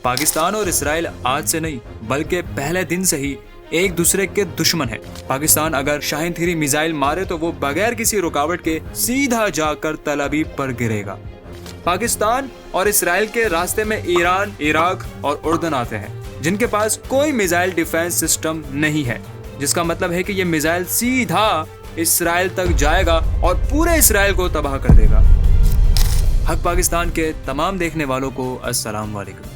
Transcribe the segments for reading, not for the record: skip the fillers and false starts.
پاکستان اور اسرائیل آج سے نہیں بلکہ پہلے دن سے ہی ایک دوسرے کے دشمن ہیں۔ پاکستان اگر شاہین 3 میزائل مارے تو وہ بغیر کسی رکاوٹ کے سیدھا جا کر تل ابیب پر گرے گا۔ پاکستان اور اسرائیل کے راستے میں ایران، عراق اور اردن آتے ہیں، جن کے پاس کوئی میزائل ڈیفنس سسٹم نہیں ہے، جس کا مطلب ہے کہ یہ میزائل سیدھا اسرائیل تک جائے گا اور پورے اسرائیل کو تباہ کر دے گا۔ حق پاکستان کے تمام دیکھنے والوں کو السلام علیکم۔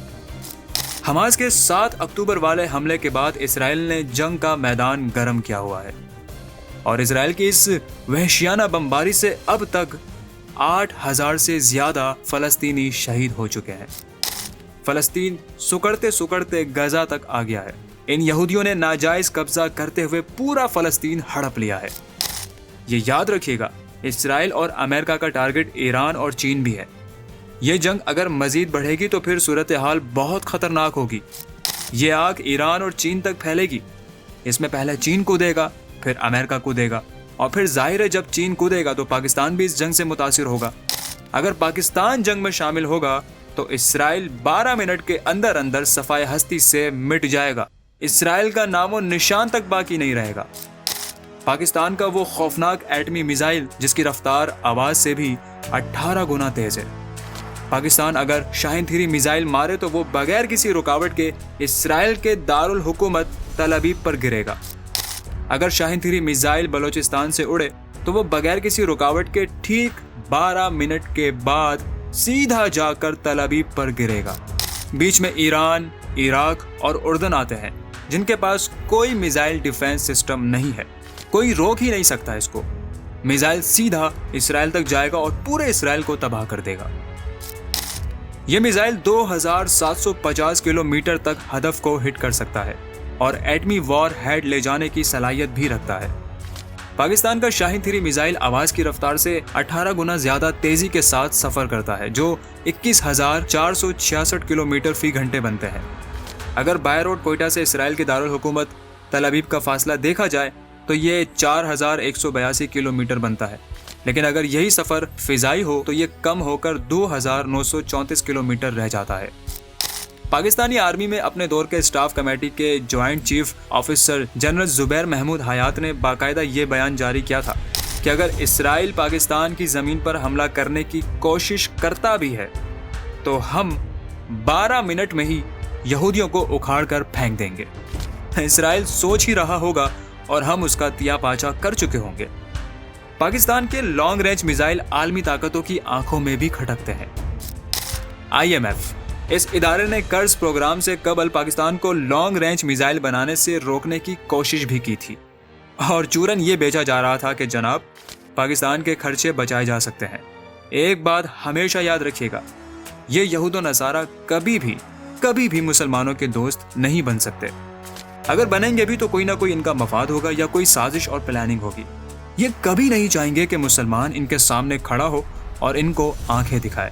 حماس کے 7 اکتوبر والے حملے کے بعد اسرائیل نے جنگ کا میدان گرم کیا ہوا ہے، اور اسرائیل کی اس وحشیانہ بمباری سے اب تک 8,000 سے زیادہ فلسطینی شہید ہو چکے ہیں۔ فلسطین سکڑتے سکڑتے غزہ تک آ گیا ہے۔ ان یہودیوں نے ناجائز قبضہ کرتے ہوئے پورا فلسطین ہڑپ لیا ہے۔ یہ یاد رکھیے گا، اسرائیل اور امریکہ کا ٹارگٹ ایران اور چین بھی ہے۔ یہ جنگ اگر مزید بڑھے گی تو پھر صورتحال بہت خطرناک ہوگی۔ یہ آگ ایران اور چین تک پھیلے گی۔ اس میں پہلے چین کودے گا، پھر امریکہ کودے گا، اور پھر ظاہر ہے جب چین کودے گا تو پاکستان بھی اس جنگ سے متاثر ہوگا۔ اگر پاکستان جنگ میں شامل ہوگا تو اسرائیل 12 منٹ کے اندر اندر صفائے ہستی سے مٹ جائے گا۔ اسرائیل کا نام و نشان تک باقی نہیں رہے گا۔ پاکستان کا وہ خوفناک ایٹمی میزائل جس کی رفتار آواز سے بھی 18 گنا تیز ہے، پاکستان اگر شاہین 3 میزائل مارے تو وہ بغیر کسی رکاوٹ کے اسرائیل کے دارالحکومت تل ابیب پر گرے گا۔ اگر شاہین 3 میزائل بلوچستان سے اڑے تو وہ بغیر کسی رکاوٹ کے ٹھیک 12 منٹ کے بعد سیدھا جا کر تل ابیب پر گرے گا۔ بیچ میں ایران، عراق اور اردن آتے ہیں، جن کے پاس کوئی میزائل ڈیفنس سسٹم نہیں ہے۔ کوئی روک ہی نہیں سکتا اس کو۔ میزائل سیدھا اسرائیل تک جائے گا اور پورے اسرائیل کو تباہ کر دے گا۔ یہ میزائل 2750 کلومیٹر تک ہدف کو ہٹ کر سکتا ہے اور ایٹمی وار ہیڈ لے جانے کی صلاحیت بھی رکھتا ہے۔ پاکستان کا شاہین 3 میزائل آواز کی رفتار سے 18 گنا زیادہ تیزی کے ساتھ سفر کرتا ہے، جو 21,466 کلومیٹر فی گھنٹے بنتے ہیں۔ اگر بائی روڈ کوئٹہ سے اسرائیل کے دارالحکومت تل ابیب کا فاصلہ دیکھا جائے تو یہ 4,182 کلومیٹر بنتا ہے، لیکن اگر یہی سفر فضائی ہو تو یہ کم ہو کر 2,934 کلومیٹر رہ جاتا ہے۔ پاکستانی آرمی میں اپنے دور کے اسٹاف کمیٹی کے جوائنٹ چیف آفیسر جنرل زبیر محمود حیات نے باقاعدہ یہ بیان جاری کیا تھا کہ اگر اسرائیل پاکستان کی زمین پر حملہ کرنے کی کوشش کرتا بھی ہے تو ہم 12 منٹ میں ہی یہودیوں کو اکھاڑ کر پھینک دیں گے۔ اسرائیل سوچ ہی رہا ہوگا اور ہم اس کا تیا پاچا کر چکے ہوں گے۔ پاکستان کے لانگ رینج میزائل عالمی طاقتوں کی آنکھوں میں بھی کھٹکتے ہیں۔ IMF اس ادارے نے قرض پروگرام سے قبل پاکستان کو لانگ رینج میزائل بنانے سے روکنے کی کوشش بھی کی تھی، اور چورن یہ بیچا جا رہا تھا کہ جناب پاکستان کے خرچے بچائے جا سکتے ہیں۔ ایک بات ہمیشہ یاد رکھیے گا، یہ یہود و نصارہ کبھی بھی مسلمانوں کے دوست نہیں بن سکتے۔ اگر بنیں گے بھی تو کوئی نہ کوئی ان کا مفاد ہوگا یا کوئی سازش اور پلاننگ ہوگی۔ یہ کبھی نہیں چاہیں گے کہ مسلمان ان کے سامنے کھڑا ہو اور ان کو آنکھیں دکھائے۔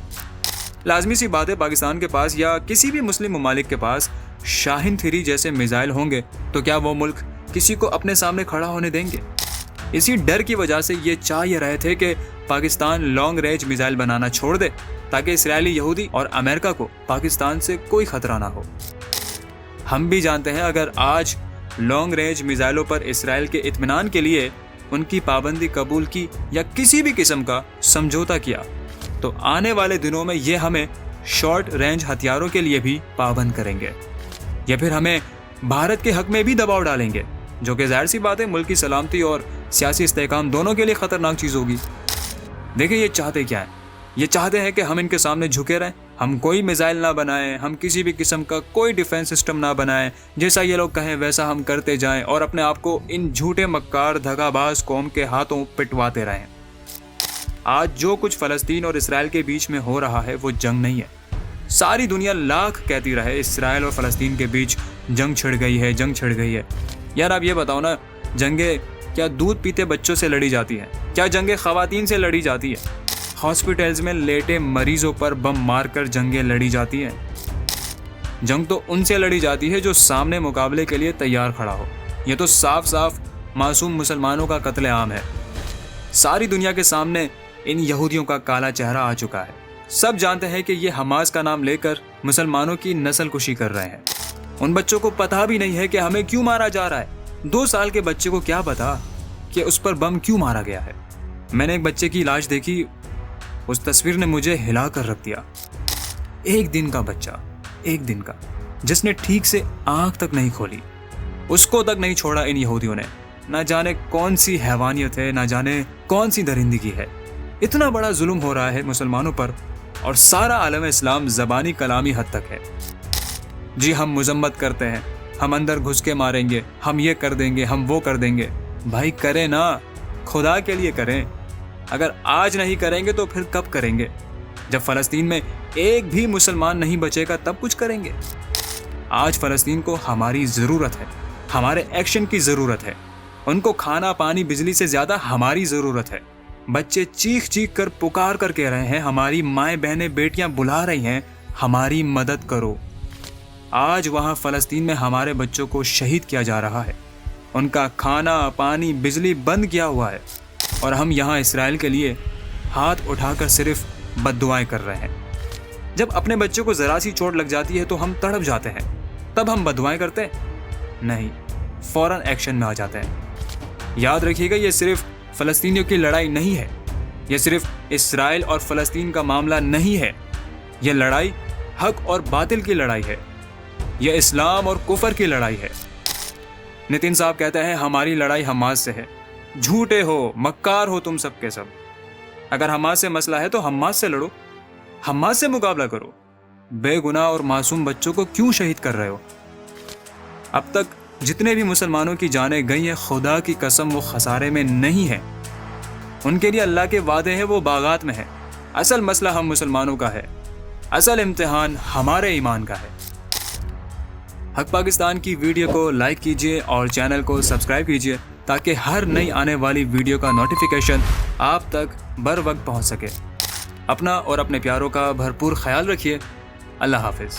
لازمی سی بات ہے، پاکستان کے پاس یا کسی بھی مسلم ممالک کے پاس شاہین 3 جیسے میزائل ہوں گے تو کیا وہ ملک کسی کو اپنے سامنے کھڑا ہونے دیں گے؟ اسی ڈر کی وجہ سے یہ چاہ یہ رہے تھے کہ پاکستان لانگ رینج میزائل بنانا چھوڑ دے تاکہ اسرائیلی، یہودی اور امریکہ کو پاکستان سے کوئی خطرہ نہ ہو۔ ہم بھی جانتے ہیں اگر آج لانگ رینج میزائلوں پر اسرائیل کے اطمینان کے لیے ان کی پابندی قبول کی یا کسی بھی قسم کا سمجھوتا کیا تو آنے والے دنوں میں یہ ہمیں شارٹ رینج ہتھیاروں کے لیے بھی پابند کریں گے، یا پھر ہمیں بھارت کے حق میں بھی دباؤ ڈالیں گے، جو کہ ظاہر سی بات ہے ملک کی سلامتی اور سیاسی استحکام دونوں کے لیے خطرناک چیز ہوگی۔ دیکھیں یہ چاہتے کیا ہیں؟ یہ چاہتے ہیں کہ ہم ان کے سامنے جھکے رہیں، ہم کوئی میزائل نہ بنائیں، ہم کسی بھی قسم کا کوئی ڈیفنس سسٹم نہ بنائیں، جیسا یہ لوگ کہیں ویسا ہم کرتے جائیں اور اپنے آپ کو ان جھوٹے مکار دھگا باز قوم کے ہاتھوں پٹواتے رہیں۔ آج جو کچھ فلسطین اور اسرائیل کے بیچ میں ہو رہا ہے وہ جنگ نہیں ہے۔ ساری دنیا لاکھ کہتی رہے اسرائیل اور فلسطین کے بیچ جنگ چھڑ گئی ہے۔ یار آپ یہ بتاؤ نا، جنگیں کیا دودھ پیتے بچوں سے لڑی جاتی ہیں؟ کیا جنگیں خواتین سے لڑی جاتی ہیں؟ ہاسپٹلز میں لیٹے مریضوں پر بم مار کر جنگیں لڑی جاتی ہیں؟ جنگ تو ان سے لڑی جاتی ہے جو سامنے مقابلے کے لیے تیار کھڑا ہو۔ یہ تو صاف معصوم مسلمانوں کا قتل عام ہے۔ ساری دنیا کے سامنے ان یہودیوں کا کالا چہرہ آ چکا ہے۔ سب جانتے ہیں کہ یہ حماس کا نام لے کر مسلمانوں کی نسل کشی کر رہے ہیں۔ ان بچوں کو پتہ بھی نہیں ہے کہ ہمیں کیوں مارا جا رہا ہے۔ 2 سال کے بچے کو کیا پتا کہ اس پر بم کیوں مارا گیا ہے۔ میں نے ایک بچے کی لاش دیکھی، اس تصویر نے مجھے ہلا کر رکھ دیا۔ 1 دن کا بچہ، 1 دن کا، جس نے ٹھیک سے آنکھ تک نہیں کھولی، اس کو تک نہیں چھوڑا ان یہودیوں نے۔ نہ جانے کون سی حیوانیت ہے، نہ جانے کون سی درندگی ہے۔ اتنا بڑا ظلم ہو رہا ہے مسلمانوں پر، اور سارا عالم اسلام زبانی کلامی حد تک ہے۔ جی ہم مذمت کرتے ہیں، ہم اندر گھس کے ماریں گے، ہم یہ کر دیں گے، ہم وہ کر دیں گے۔ بھائی کریں نا، خدا کے لیے کریں۔ اگر آج نہیں کریں گے تو پھر کب کریں گے؟ جب فلسطین میں ایک بھی مسلمان نہیں بچے گا تب کچھ کریں گے۔ آج فلسطین کو ہماری ضرورت ہے، ہمارے ایکشن کی ضرورت ہے۔ ان کو کھانا پانی بجلی سے زیادہ ہماری ضرورت ہے۔ بچے چیخ چیخ کر پکار کر کہہ رہے ہیں، ہماری مائیں بہنیں بیٹیاں بلا رہی ہیں، ہماری مدد کرو۔ آج وہاں فلسطین میں ہمارے بچوں کو شہید کیا جا رہا ہے، ان کا کھانا پانی بجلی بند کیا ہوا ہے، اور ہم یہاں اسرائیل کے لیے ہاتھ اٹھا کر صرف بد دعائیں کر رہے ہیں۔ جب اپنے بچوں کو ذرا سی چوٹ لگ جاتی ہے تو ہم تڑپ جاتے ہیں، تب ہم بد دعائیں کرتے ہیں؟ نہیں، فوراً ایکشن میں آ جاتے ہیں۔ یاد رکھیے گا، یہ صرف فلسطینیوں کی لڑائی نہیں ہے، یہ صرف اسرائیل اور فلسطین کا معاملہ نہیں ہے۔ یہ لڑائی حق اور باطل کی لڑائی ہے، یہ اسلام اور کفر کی لڑائی ہے۔ نتن صاحب کہتے ہیں ہماری لڑائی حماس سے ہے۔ جھوٹے ہو، مکار ہو تم سب کے سب۔ اگر حماس سے مسئلہ ہے تو حماس سے لڑو، حماس سے مقابلہ کرو۔ بے گناہ اور معصوم بچوں کو کیوں شہید کر رہے ہو؟ اب تک جتنے بھی مسلمانوں کی جانیں گئی ہیں، خدا کی قسم وہ خسارے میں نہیں ہیں۔ ان کے لیے اللہ کے وعدے ہیں، وہ باغات میں ہیں۔ اصل مسئلہ ہم مسلمانوں کا ہے، اصل امتحان ہمارے ایمان کا ہے۔ حق پاکستان کی ویڈیو کو لائک کیجیے اور چینل کو سبسکرائب کیجیے تاکہ ہر نئی آنے والی ویڈیو کا نوٹیفیکیشن آپ تک بر وقت پہنچ سکے۔ اپنا اور اپنے پیاروں کا بھرپور خیال رکھیے۔ اللہ حافظ۔